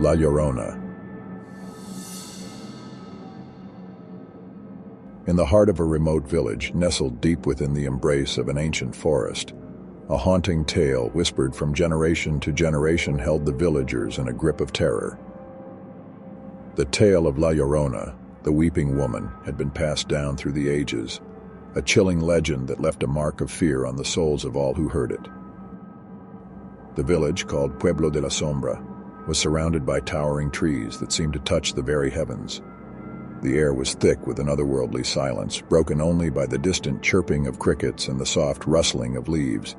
La Llorona. In the heart of a remote village, nestled deep within the embrace of an ancient forest, a haunting tale whispered from generation to generation held the villagers in a grip of terror. The tale of La Llorona, the weeping woman, had been passed down through the ages, a chilling legend that left a mark of fear on the souls of all who heard it. The village, called Pueblo de la Sombra, was surrounded by towering trees that seemed to touch the very heavens. The air was thick with an otherworldly silence, broken only by the distant chirping of crickets and the soft rustling of leaves.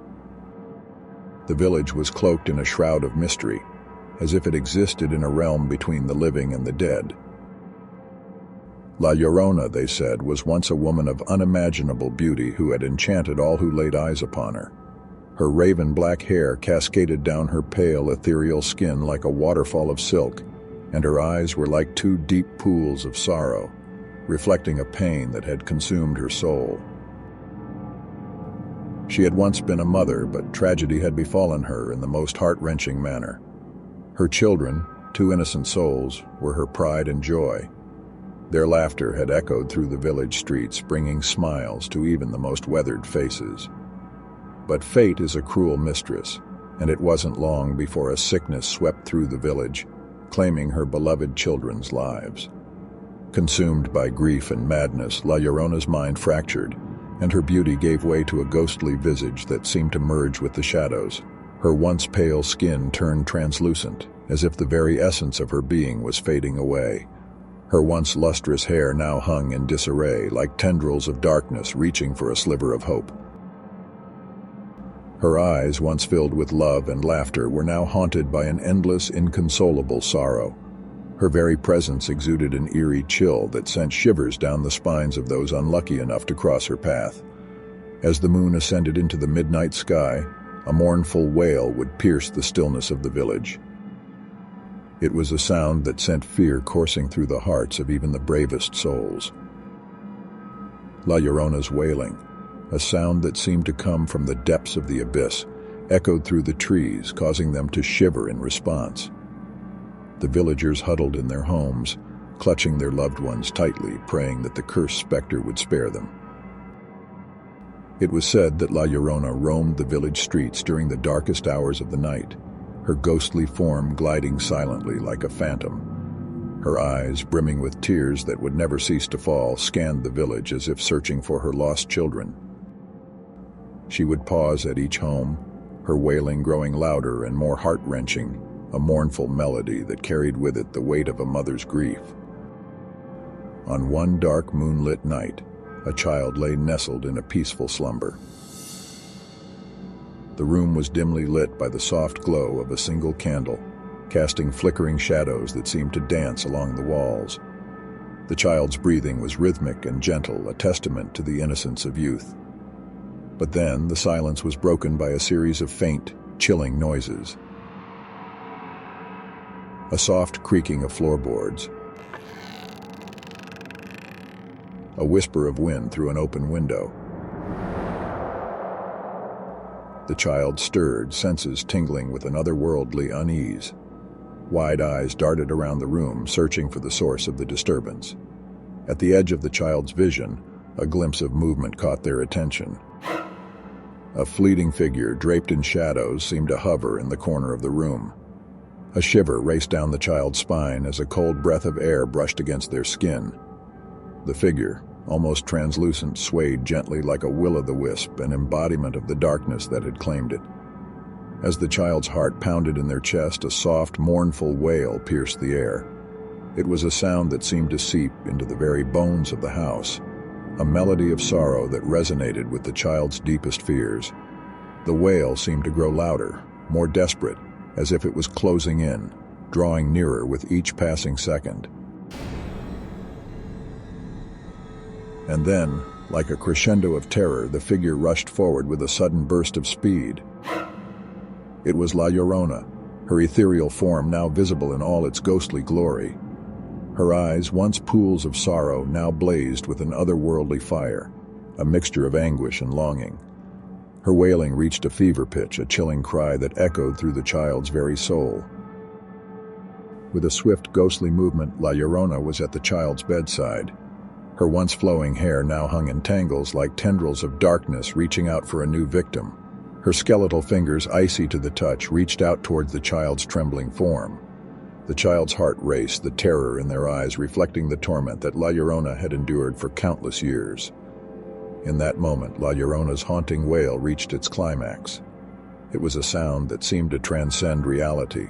The village was cloaked in a shroud of mystery, as if it existed in a realm between the living and the dead. La Llorona, they said, was once a woman of unimaginable beauty who had enchanted all who laid eyes upon her. Her raven-black hair cascaded down her pale, ethereal skin like a waterfall of silk, and her eyes were like two deep pools of sorrow, reflecting a pain that had consumed her soul. She had once been a mother, but tragedy had befallen her in the most heart-wrenching manner. Her children, two innocent souls, were her pride and joy. Their laughter had echoed through the village streets, bringing smiles to even the most weathered faces. But fate is a cruel mistress, and it wasn't long before a sickness swept through the village, claiming her beloved children's lives. Consumed by grief and madness, La Llorona's mind fractured, and her beauty gave way to a ghostly visage that seemed to merge with the shadows. Her once pale skin turned translucent, as if the very essence of her being was fading away. Her once lustrous hair now hung in disarray, like tendrils of darkness reaching for a sliver of hope. Her eyes, once filled with love and laughter, were now haunted by an endless, inconsolable sorrow. Her very presence exuded an eerie chill that sent shivers down the spines of those unlucky enough to cross her path. As the moon ascended into the midnight sky, a mournful wail would pierce the stillness of the village. It was a sound that sent fear coursing through the hearts of even the bravest souls. La Llorona's wailing, a sound that seemed to come from the depths of the abyss, echoed through the trees, causing them to shiver in response. The villagers huddled in their homes, clutching their loved ones tightly, praying that the cursed specter would spare them. It was said that La Llorona roamed the village streets during the darkest hours of the night, her ghostly form gliding silently like a phantom. Her eyes, brimming with tears that would never cease to fall, scanned the village as if searching for her lost children. She would pause at each home, her wailing growing louder and more heart-wrenching, a mournful melody that carried with it the weight of a mother's grief. On one dark moonlit night, a child lay nestled in a peaceful slumber. The room was dimly lit by the soft glow of a single candle, casting flickering shadows that seemed to dance along the walls. The child's breathing was rhythmic and gentle, a testament to the innocence of youth. But then the silence was broken by a series of faint, chilling noises. A soft creaking of floorboards, a whisper of wind through an open window. The child stirred, senses tingling with an otherworldly unease. Wide eyes darted around the room, searching for the source of the disturbance. At the edge of the child's vision, a glimpse of movement caught their attention. A fleeting figure, draped in shadows, seemed to hover in the corner of the room. A shiver raced down the child's spine as a cold breath of air brushed against their skin. The figure, almost translucent, swayed gently like a will-o'-the-wisp, an embodiment of the darkness that had claimed it. As the child's heart pounded in their chest, a soft, mournful wail pierced the air. It was a sound that seemed to seep into the very bones of the house, a melody of sorrow that resonated with the child's deepest fears. The wail seemed to grow louder, more desperate, as if it was closing in, drawing nearer with each passing second. And then, like a crescendo of terror, the figure rushed forward with a sudden burst of speed. It was La Llorona, her ethereal form now visible in all its ghostly glory. Her eyes, once pools of sorrow, now blazed with an otherworldly fire, a mixture of anguish and longing. Her wailing reached a fever pitch, a chilling cry that echoed through the child's very soul. With a swift, ghostly movement, La Llorona was at the child's bedside. Her once flowing hair now hung in tangles like tendrils of darkness reaching out for a new victim. Her skeletal fingers, icy to the touch, reached out towards the child's trembling form. The child's heart raced, the terror in their eyes reflecting the torment that La Llorona had endured for countless years. In that moment, La Llorona's haunting wail reached its climax. It was a sound that seemed to transcend reality,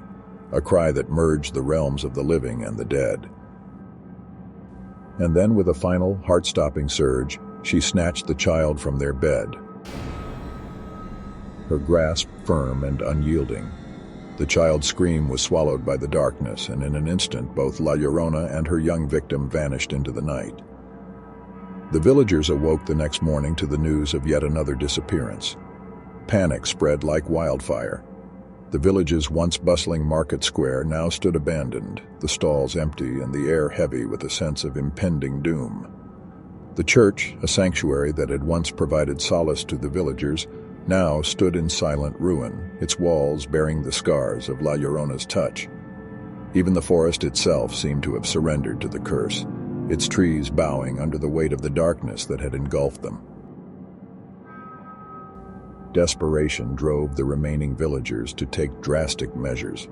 a cry that merged the realms of the living and the dead. And then, with a final, heart-stopping surge, she snatched the child from their bed, her grasp firm and unyielding. The child's scream was swallowed by the darkness, and in an instant both La Llorona and her young victim vanished into the night. The villagers awoke the next morning to the news of yet another disappearance. Panic spread like wildfire. The village's once bustling market square now stood abandoned, the stalls empty and the air heavy with a sense of impending doom. The church, a sanctuary that had once provided solace to the villagers, now stood in silent ruin, its walls bearing the scars of La Llorona's touch. Even the forest itself seemed to have surrendered to the curse, its trees bowing under the weight of the darkness that had engulfed them. Desperation drove the remaining villagers to take drastic measures.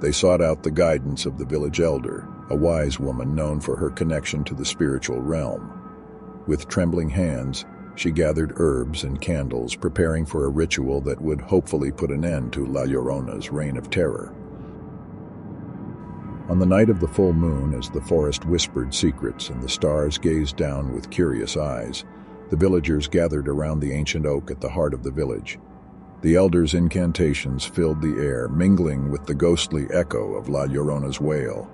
They sought out the guidance of the village elder, a wise woman known for her connection to the spiritual realm. With trembling hands, she gathered herbs and candles, preparing for a ritual that would hopefully put an end to La Llorona's reign of terror. On the night of the full moon, as the forest whispered secrets and the stars gazed down with curious eyes, the villagers gathered around the ancient oak at the heart of the village. The elder's incantations filled the air, mingling with the ghostly echo of La Llorona's wail.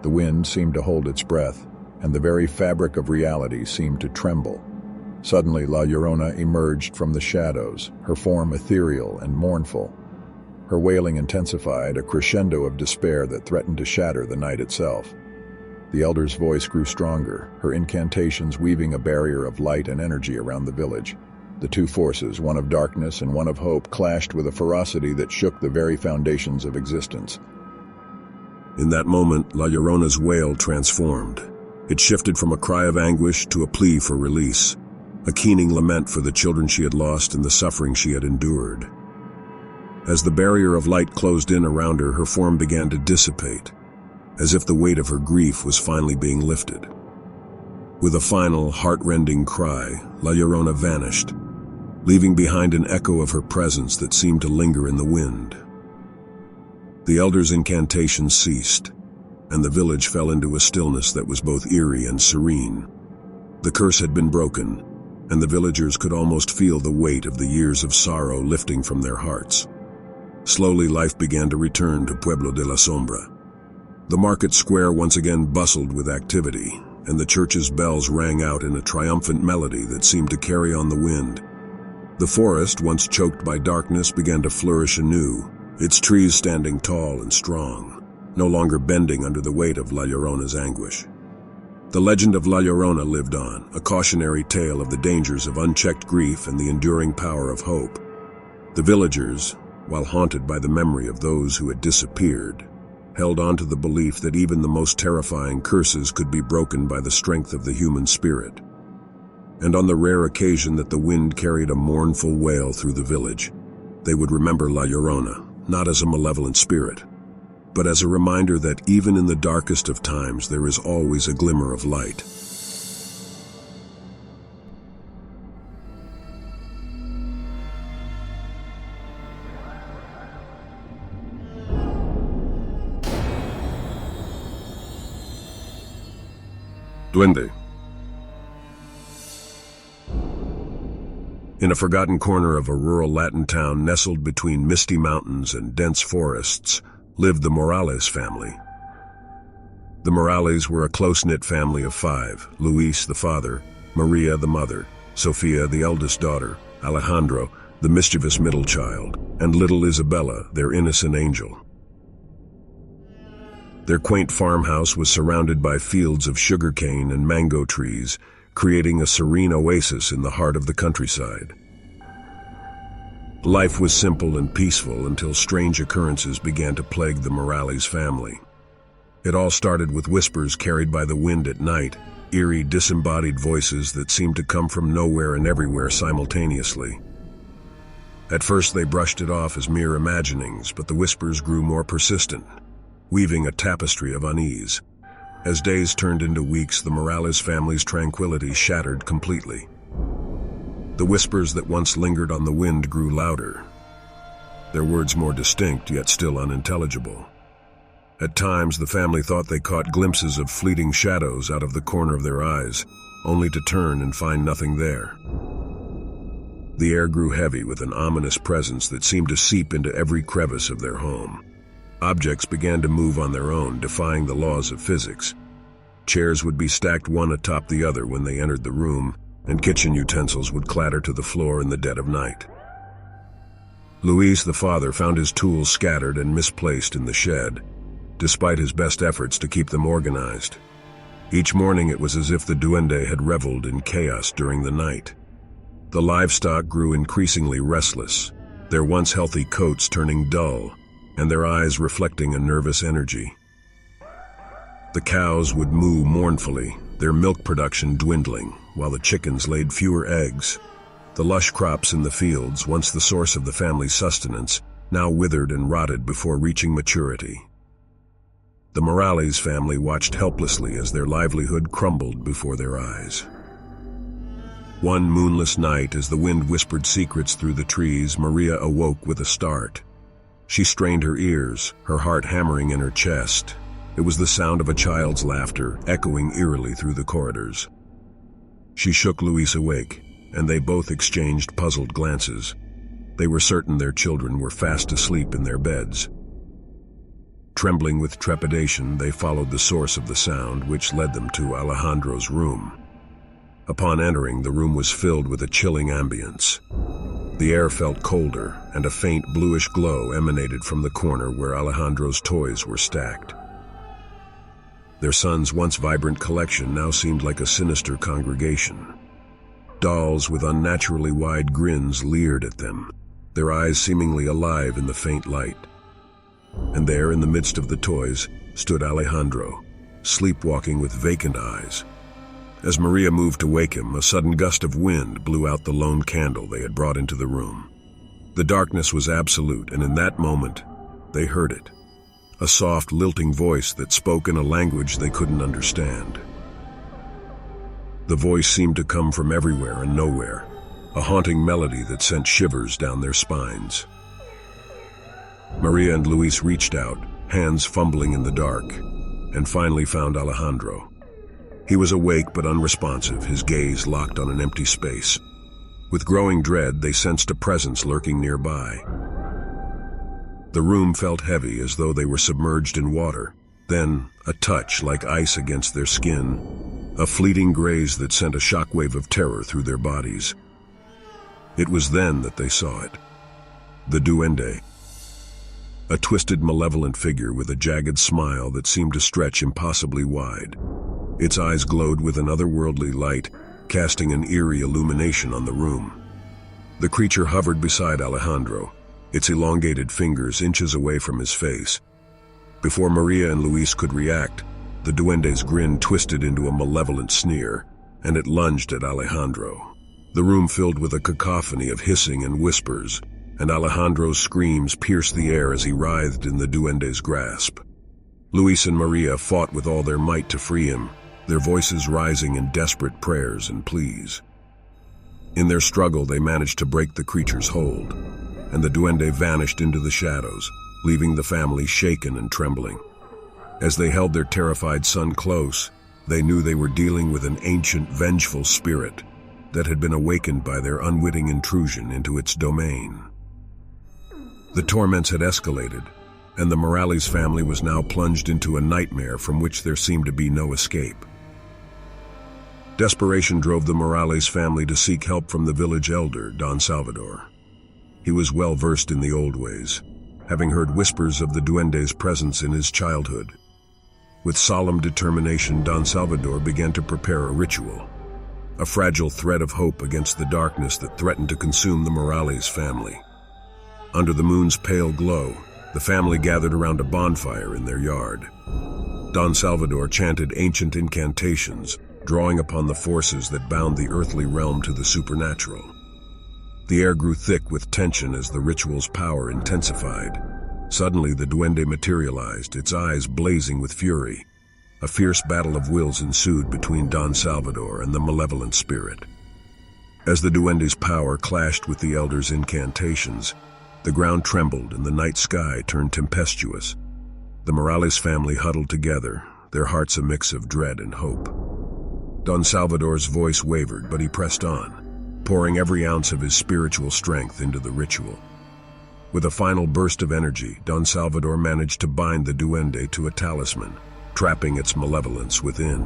The wind seemed to hold its breath, and the very fabric of reality seemed to tremble. Suddenly, La Llorona emerged from the shadows, her form ethereal and mournful. Her wailing intensified, a crescendo of despair that threatened to shatter the night itself. The elder's voice grew stronger, her incantations weaving a barrier of light and energy around the village. The two forces, one of darkness and one of hope, clashed with a ferocity that shook the very foundations of existence. In that moment, La Llorona's wail transformed. It shifted from a cry of anguish to a plea for release, a keening lament for the children she had lost and the suffering she had endured. As the barrier of light closed in around her, her form began to dissipate, as if the weight of her grief was finally being lifted. With a final, heart-rending cry, La Llorona vanished, leaving behind an echo of her presence that seemed to linger in the wind. The elder's incantations ceased, and the village fell into a stillness that was both eerie and serene. The curse had been broken, and the villagers could almost feel the weight of the years of sorrow lifting from their hearts. Slowly, life began to return to Pueblo de la Sombra. The market square once again bustled with activity, and the church's bells rang out in a triumphant melody that seemed to carry on the wind. The forest, once choked by darkness, began to flourish anew, its trees standing tall and strong, no longer bending under the weight of La Llorona's anguish. The legend of La Llorona lived on, a cautionary tale of the dangers of unchecked grief and the enduring power of hope. The villagers, while haunted by the memory of those who had disappeared, held on to the belief that even the most terrifying curses could be broken by the strength of the human spirit. And on the rare occasion that the wind carried a mournful wail through the village, they would remember La Llorona, not as a malevolent spirit, but as a reminder that even in the darkest of times there is always a glimmer of light. Duende. In a forgotten corner of a rural Latin town nestled between misty mountains and dense forests lived the Morales family. The Morales were a close-knit family of 5, Luis the father, Maria the mother, Sofia the eldest daughter, Alejandro the mischievous middle child, and little Isabella, their innocent angel. Their quaint farmhouse was surrounded by fields of sugarcane and mango trees, creating a serene oasis in the heart of the countryside. Life was simple and peaceful until strange occurrences began to plague the Morales family. It all started with whispers carried by the wind at night, eerie, disembodied voices that seemed to come from nowhere and everywhere simultaneously. At first they brushed it off as mere imaginings, but the whispers grew more persistent, weaving a tapestry of unease. As days turned into weeks, the Morales family's tranquility shattered completely. The whispers that once lingered on the wind grew louder, their words more distinct yet still unintelligible. At times, the family thought they caught glimpses of fleeting shadows out of the corner of their eyes, only to turn and find nothing there. The air grew heavy with an ominous presence that seemed to seep into every crevice of their home. Objects began to move on their own, defying the laws of physics. Chairs would be stacked one atop the other when they entered the room, and kitchen utensils would clatter to the floor in the dead of night. Luis, the father, found his tools scattered and misplaced in the shed, despite his best efforts to keep them organized. Each morning it was as if the Duende had reveled in chaos during the night. The livestock grew increasingly restless, their once healthy coats turning dull, and their eyes reflecting a nervous energy. The cows would moo mournfully, their milk production dwindling, while the chickens laid fewer eggs. The lush crops in the fields, once the source of the family's sustenance, now withered and rotted before reaching maturity. The Morales family watched helplessly as their livelihood crumbled before their eyes. One moonless night, as the wind whispered secrets through the trees, Maria awoke with a start. She strained her ears, her heart hammering in her chest. It was the sound of a child's laughter, echoing eerily through the corridors. She shook Luis awake, and they both exchanged puzzled glances. They were certain their children were fast asleep in their beds. Trembling with trepidation, they followed the source of the sound, which led them to Alejandro's room. Upon entering, the room was filled with a chilling ambience. The air felt colder, and a faint bluish glow emanated from the corner where Alejandro's toys were stacked. Their son's once vibrant collection now seemed like a sinister congregation. Dolls with unnaturally wide grins leered at them, their eyes seemingly alive in the faint light. And there, in the midst of the toys, stood Alejandro, sleepwalking with vacant eyes. As Maria moved to wake him, a sudden gust of wind blew out the lone candle they had brought into the room. The darkness was absolute, and in that moment, they heard it. A soft, lilting voice that spoke in a language they couldn't understand. The voice seemed to come from everywhere and nowhere, a haunting melody that sent shivers down their spines. Maria and Luis reached out, hands fumbling in the dark, and finally found Alejandro. He was awake but unresponsive, his gaze locked on an empty space. With growing dread, they sensed a presence lurking nearby. The room felt heavy, as though they were submerged in water. Then, a touch like ice against their skin, a fleeting graze that sent a shockwave of terror through their bodies. It was then that they saw it. The Duende. A twisted, malevolent figure with a jagged smile that seemed to stretch impossibly wide. Its eyes glowed with an otherworldly light, casting an eerie illumination on the room. The creature hovered beside Alejandro, its elongated fingers inches away from his face. Before Maria and Luis could react, the Duende's grin twisted into a malevolent sneer, and it lunged at Alejandro. The room filled with a cacophony of hissing and whispers, and Alejandro's screams pierced the air as he writhed in the Duende's grasp. Luis and Maria fought with all their might to free him, their voices rising in desperate prayers and pleas. In their struggle, they managed to break the creature's hold, and the Duende vanished into the shadows, leaving the family shaken and trembling. As they held their terrified son close, they knew they were dealing with an ancient, vengeful spirit that had been awakened by their unwitting intrusion into its domain. The torments had escalated, and the Morales family was now plunged into a nightmare from which there seemed to be no escape. Desperation drove the Morales family to seek help from the village elder, Don Salvador. He was well versed in the old ways, having heard whispers of the Duende's presence in his childhood. With solemn determination, Don Salvador began to prepare a ritual, a fragile thread of hope against the darkness that threatened to consume the Morales family. Under the moon's pale glow, the family gathered around a bonfire in their yard. Don Salvador chanted ancient incantations, drawing upon the forces that bound the earthly realm to the supernatural. The air grew thick with tension as the ritual's power intensified. Suddenly, the Duende materialized, its eyes blazing with fury. A fierce battle of wills ensued between Don Salvador and the malevolent spirit. As the Duende's power clashed with the elder's incantations, the ground trembled and the night sky turned tempestuous. The Morales family huddled together, their hearts a mix of dread and hope. Don Salvador's voice wavered, but he pressed on, pouring every ounce of his spiritual strength into the ritual. With a final burst of energy, Don Salvador managed to bind the Duende to a talisman, trapping its malevolence within.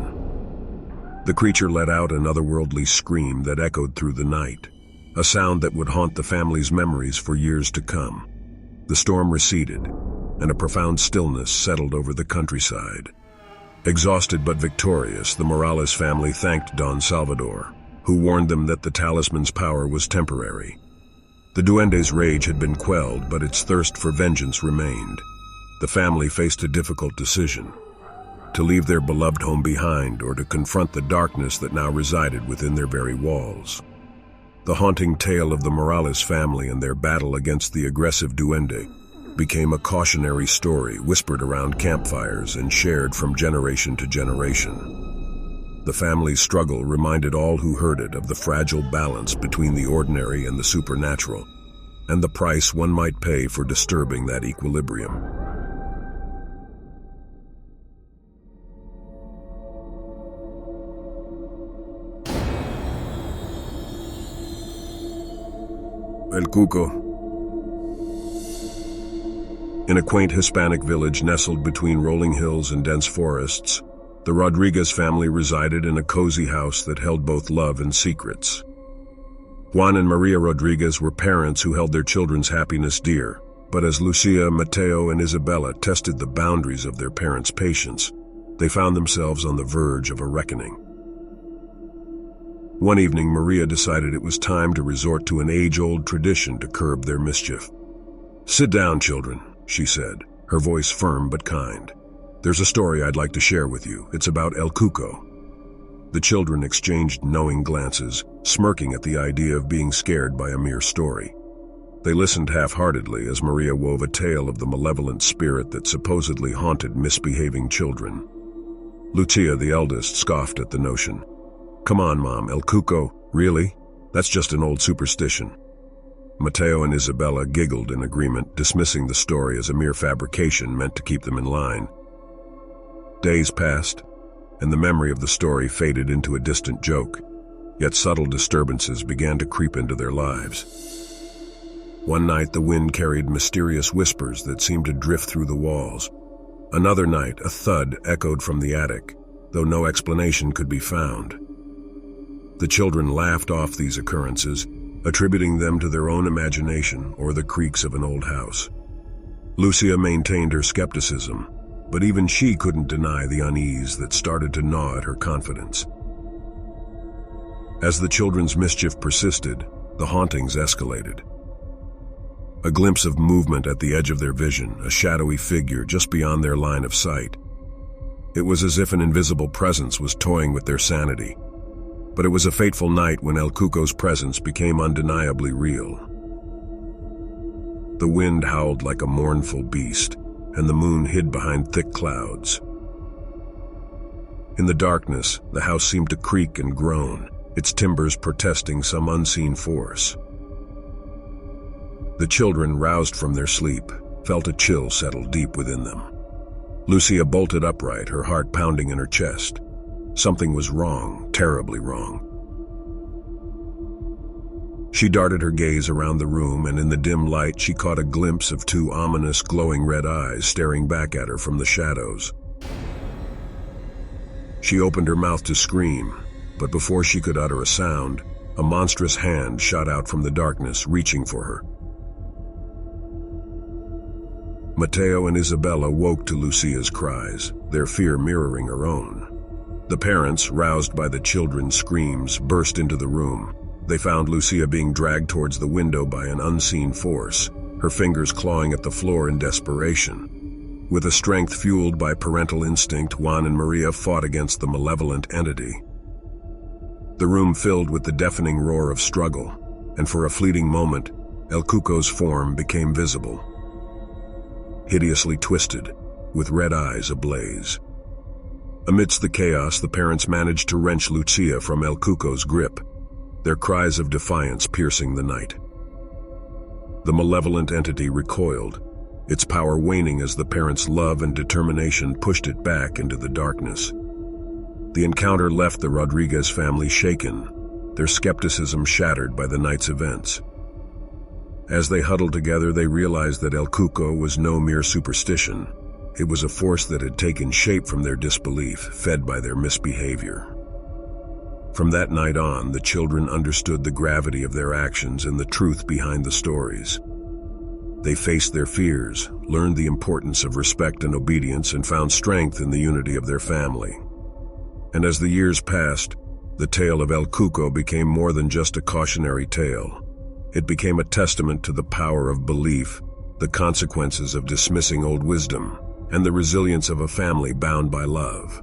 The creature let out an otherworldly scream that echoed through the night, a sound that would haunt the family's memories for years to come. The storm receded, and a profound stillness settled over the countryside. Exhausted but victorious, the Morales family thanked Don Salvador, who warned them that the talisman's power was temporary. The Duende's rage had been quelled, but its thirst for vengeance remained. The family faced a difficult decision: to leave their beloved home behind or to confront the darkness that now resided within their very walls. The haunting tale of the Morales family and their battle against the aggressive Duende became a cautionary story whispered around campfires and shared from generation to generation. The family's struggle reminded all who heard it of the fragile balance between the ordinary and the supernatural, and the price one might pay for disturbing that equilibrium. El Cuco. In a quaint Hispanic village nestled between rolling hills and dense forests, the Rodriguez family resided in a cozy house that held both love and secrets. Juan and Maria Rodriguez were parents who held their children's happiness dear, but as Lucia, Mateo, and Isabella tested the boundaries of their parents' patience, they found themselves on the verge of a reckoning. One evening, Maria decided it was time to resort to an age-old tradition to curb their mischief. "Sit down, children," she said, her voice firm but kind. "There's a story I'd like to share with you. It's about El Cuco." The children exchanged knowing glances, smirking at the idea of being scared by a mere story. They listened half-heartedly as Maria wove a tale of the malevolent spirit that supposedly haunted misbehaving children. Lucia, the eldest, scoffed at the notion. "Come on, Mom, El Cuco, really? That's just an old superstition." Mateo and Isabella giggled in agreement, dismissing the story as a mere fabrication meant to keep them in line. Days passed, and the memory of the story faded into a distant joke, yet subtle disturbances began to creep into their lives. One night, the wind carried mysterious whispers that seemed to drift through the walls. Another night, a thud echoed from the attic, though no explanation could be found. The children laughed off these occurrences, attributing them to their own imagination or the creaks of an old house. Lucia maintained her skepticism, but even she couldn't deny the unease that started to gnaw at her confidence. As the children's mischief persisted, the hauntings escalated. A glimpse of movement at the edge of their vision, a shadowy figure just beyond their line of sight. It was as if an invisible presence was toying with their sanity. But it was a fateful night when El Cuco's presence became undeniably real. The wind howled like a mournful beast, and the moon hid behind thick clouds. In the darkness, the house seemed to creak and groan, its timbers protesting some unseen force. The children, roused from their sleep, felt a chill settle deep within them. Lucia bolted upright, her heart pounding in her chest. Something was wrong, terribly wrong. She darted her gaze around the room, and in the dim light she caught a glimpse of two ominous, glowing red eyes staring back at her from the shadows. She opened her mouth to scream, but before she could utter a sound, a monstrous hand shot out from the darkness, reaching for her. Mateo and Isabella woke to Lucia's cries, their fear mirroring her own. The parents, roused by the children's screams, burst into the room. They found Lucia being dragged towards the window by an unseen force, her fingers clawing at the floor in desperation. With a strength fueled by parental instinct, Juan and Maria fought against the malevolent entity. The room filled with the deafening roar of struggle, and for a fleeting moment, El Cuco's form became visible. Hideously twisted, with red eyes ablaze. Amidst the chaos, the parents managed to wrench Lucia from El Cuco's grip, their cries of defiance piercing the night. The malevolent entity recoiled, its power waning as the parents' love and determination pushed it back into the darkness. The encounter left the Rodriguez family shaken, their skepticism shattered by the night's events. As they huddled together, they realized that El Cuco was no mere superstition. It was a force that had taken shape from their disbelief, fed by their misbehavior. From that night on, the children understood the gravity of their actions and the truth behind the stories. They faced their fears, learned the importance of respect and obedience, and found strength in the unity of their family. And as the years passed, the tale of El Cuco became more than just a cautionary tale. It became a testament to the power of belief, the consequences of dismissing old wisdom, and the resilience of a family bound by love.